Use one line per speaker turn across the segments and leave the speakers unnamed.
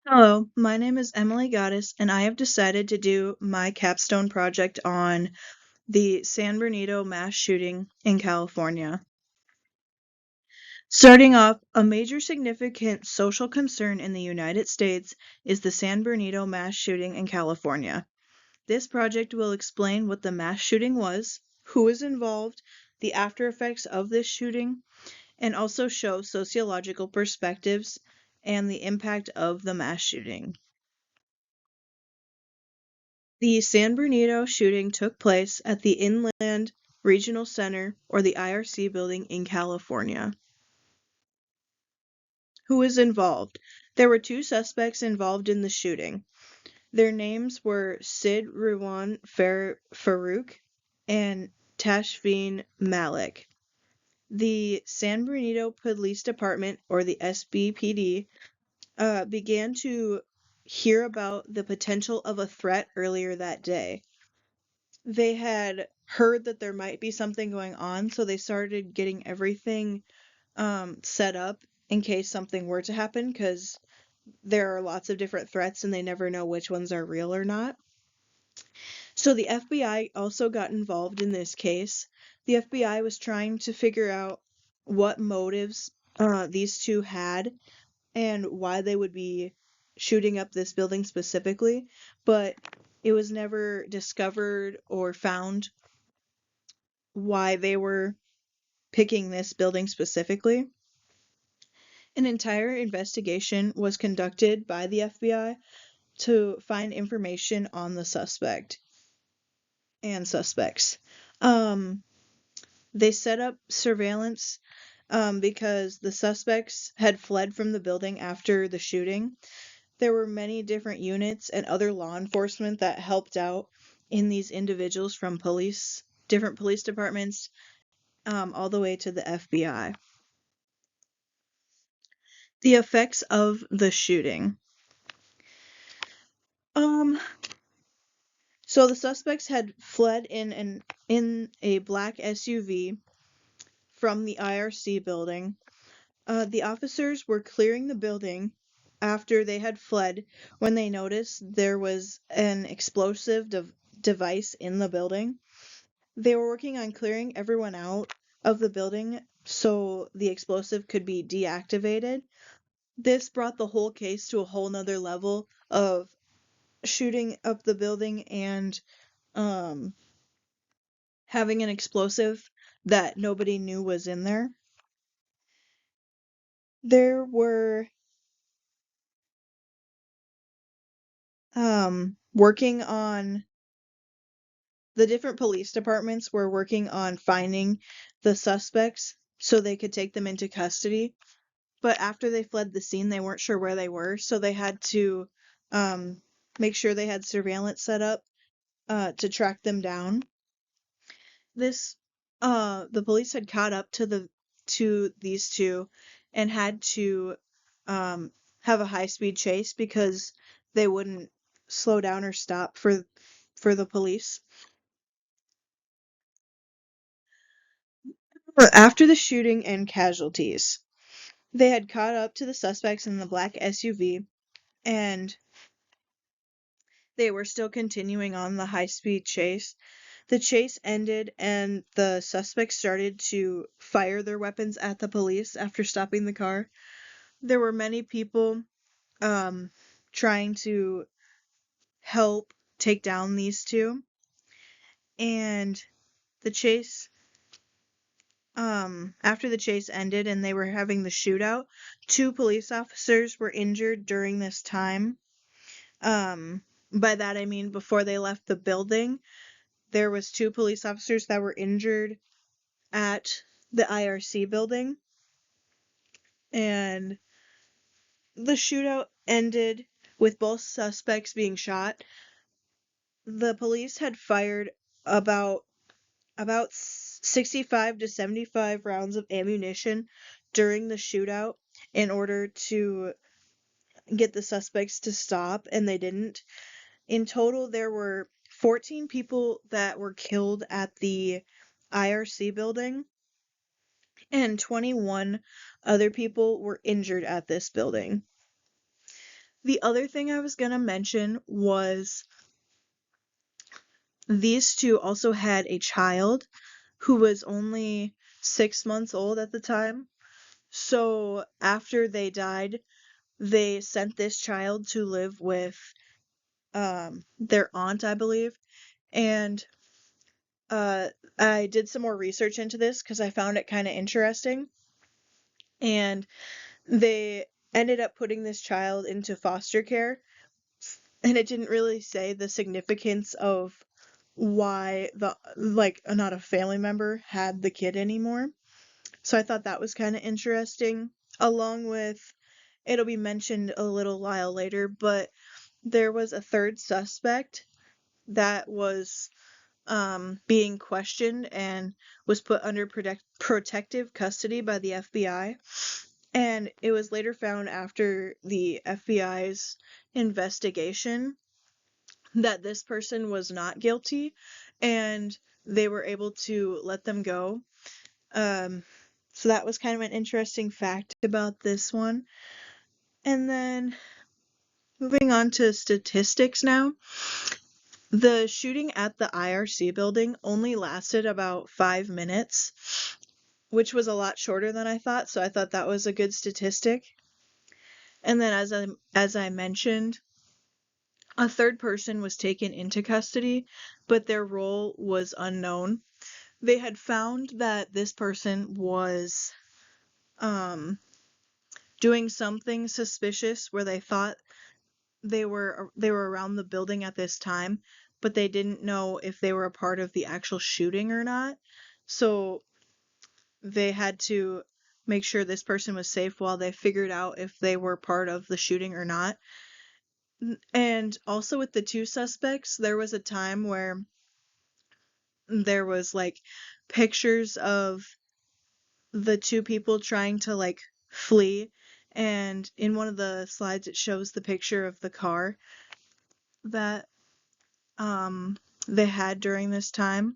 Hello, my name is Emily Gaddis, and I have decided to do my capstone project on the San Bernardino mass shooting in California. Starting off, a major significant social concern in the United States is the San Bernardino mass shooting in California. This project will explain what the mass shooting was, who was involved, the after effects of this shooting, and also show sociological perspectives and the impact of the mass shooting. The San Bernardino shooting took place at the Inland Regional Center, or the IRC building in California. Who was involved? There were two suspects involved in the shooting. Their names were Sid Ruwan Farouk and Tashfeen Malik. The San Bernardino Police Department, or the SBPD, began to hear about the potential of a threat earlier that day. They had heard that there might be something going on, so they started getting everything set up in case something were to happen, because there are lots of different threats and they never know which ones are real or not. So the FBI also got involved in this case. The FBI was trying to figure out what motives these two had and why they would be shooting up this building specifically, but it was never discovered or found why they were picking this building specifically. An entire investigation was conducted by the FBI to find information on the suspect and suspects. Um, they set up surveillance because the suspects had fled from the building after the shooting. There were many different units and other law enforcement that helped out in these individuals from different police departments, all the way to the FBI. The effects of the shooting. Um, so the suspects had fled in a black SUV from the IRC building. The officers were clearing the building after they had fled when they noticed there was an explosive device in the building. They were working on clearing everyone out of the building so the explosive could be deactivated. This brought the whole case to a whole nother level of shooting up the building and um having an explosive that nobody knew was in there. There were working on the different police departments were working on finding the suspects so they could take them into custody. But after they fled the scene, they weren't sure where they were, so they had to um make sure they had surveillance set up to track them down. This the police had caught up to these two and had to um have a high-speed chase because they wouldn't slow down or stop for the police. After the shooting and casualties, they had caught up to the suspects in the black SUV, and they were still continuing on the high-speed chase. The chase ended and the suspects started to fire their weapons at the police after stopping the car. There were many people um trying to help take down these two, and the chase after the chase ended and they were having the shootout, two police officers were injured during this time. By that I mean before they left the building, there was two police officers that were injured at the IRC building, and the shootout ended with both suspects being shot. The police had fired about about 65 to 75 rounds of ammunition during the shootout in order to get the suspects to stop, and they didn't. In total, there were 14 people that were killed at the IRC building, and 21 other people were injured at this building. The other thing I was gonna mention was these two also had a child who was only 6 months old at the time. So after they died, they sent this child to live with their aunt, I believe. And uh I did some more research into this because I found it kind of interesting. And they ended up putting this child into foster care, and it didn't really say the significance of why the like not a family member had the kid anymore. So I thought that was kind of interesting, along with it'll be mentioned a little while later, but there was a third suspect that was being questioned and was put under protective custody by the FBI. And it was later found after the FBI's investigation that this person was not guilty, and they were able to let them go. Um, so that was kind of an interesting fact about this one. And then moving on to statistics now. The shooting at the IRC building only lasted about 5 minutes, which was a lot shorter than I thought, so I thought that was a good statistic. And then as I mentioned, a third person was taken into custody, but their role was unknown. They had found that this person was um doing something suspicious where they thought they were around the building at this time, but they didn't know if they were a part of the actual shooting or not. So they had to make sure this person was safe while they figured out if they were part of the shooting or not. And also with the two suspects, there was a time where there was like pictures of the two people trying to like flee, and in one of the slides it shows the picture of the car that um they had during this time.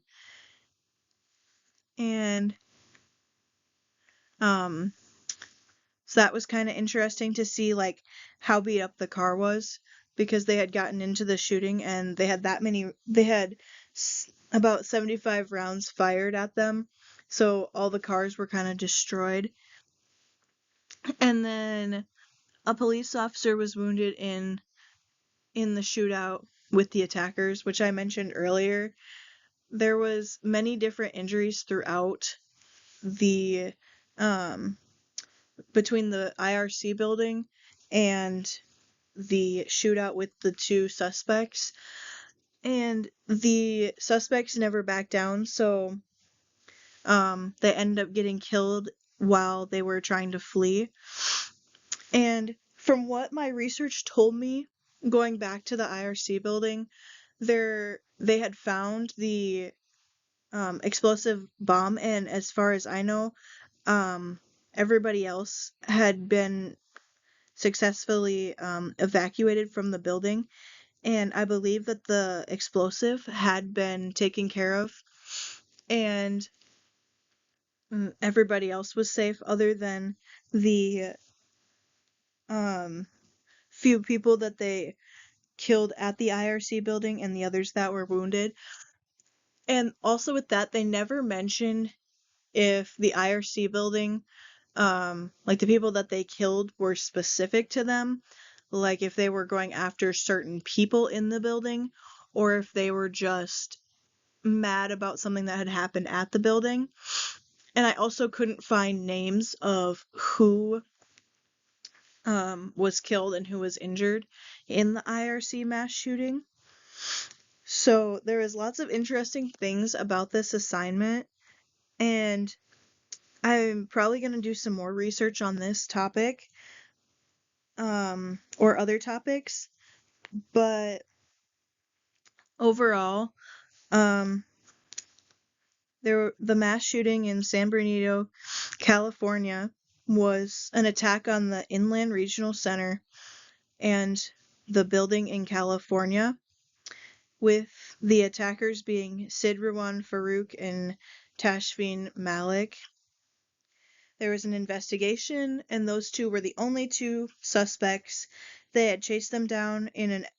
And um so that was kind of interesting to see like how beat up the car was, because they had gotten into the shooting and they had about 75 rounds fired at them, so all the cars were kind of destroyed. And then a police officer was wounded in the shootout with the attackers, which I mentioned earlier. There was many different injuries throughout the um between the IRC building and the shootout with the two suspects. And the suspects never backed down, so they ended up getting killed while they were trying to flee. And from what my research told me, going back to the IRC building, they had found the explosive bomb, and as far as I know, everybody else had been successfully evacuated from the building, and I believe that the explosive had been taken care of, and everybody else was safe other than the um, few people that they killed at the IRC building and the others that were wounded. And also with that, they never mentioned if the IRC building, like the people that they killed were specific to them, like if they were going after certain people in the building, or if they were just mad about something that had happened at the building. And I also couldn't find names of who was killed and who was injured in the IRC mass shooting. So there was lots of interesting things about this assignment, and I'm probably going to do some more research on this topic, or other topics, but overall, um, the mass shooting in San Bernardino, California, was an attack on the Inland Regional Center and the building in California, with the attackers being Sid Rawan Farouk and Tashfeen Malik. There was an investigation, and those two were the only two suspects, They had chased them down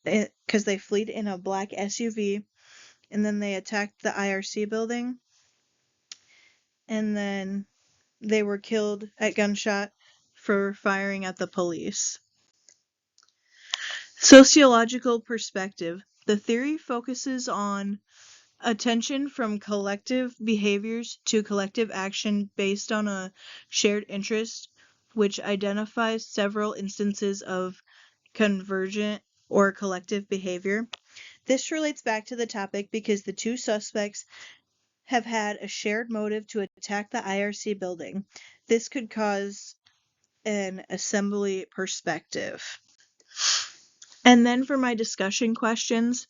because they fled in a black SUV, and then they attacked the IRC building, and then they were killed at gunshot for firing at the police. Sociological perspective. The theory focuses on attention from collective behaviors to collective action based on a shared interest, which identifies several instances of convergent or collective behavior. This relates back to the topic because the two suspects have had a shared motive to attack the IRC building. This could cause an assembly perspective. And then for my discussion questions,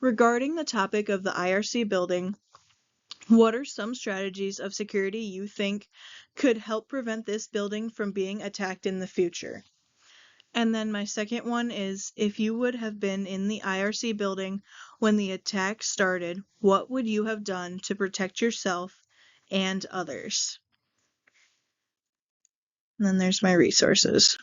regarding the topic of the IRC building, what are some strategies of security you think could help prevent this building from being attacked in the future? And then my second one is, if you would have been in the IRC building when the attack started, what would you have done to protect yourself and others? And then there's my resources.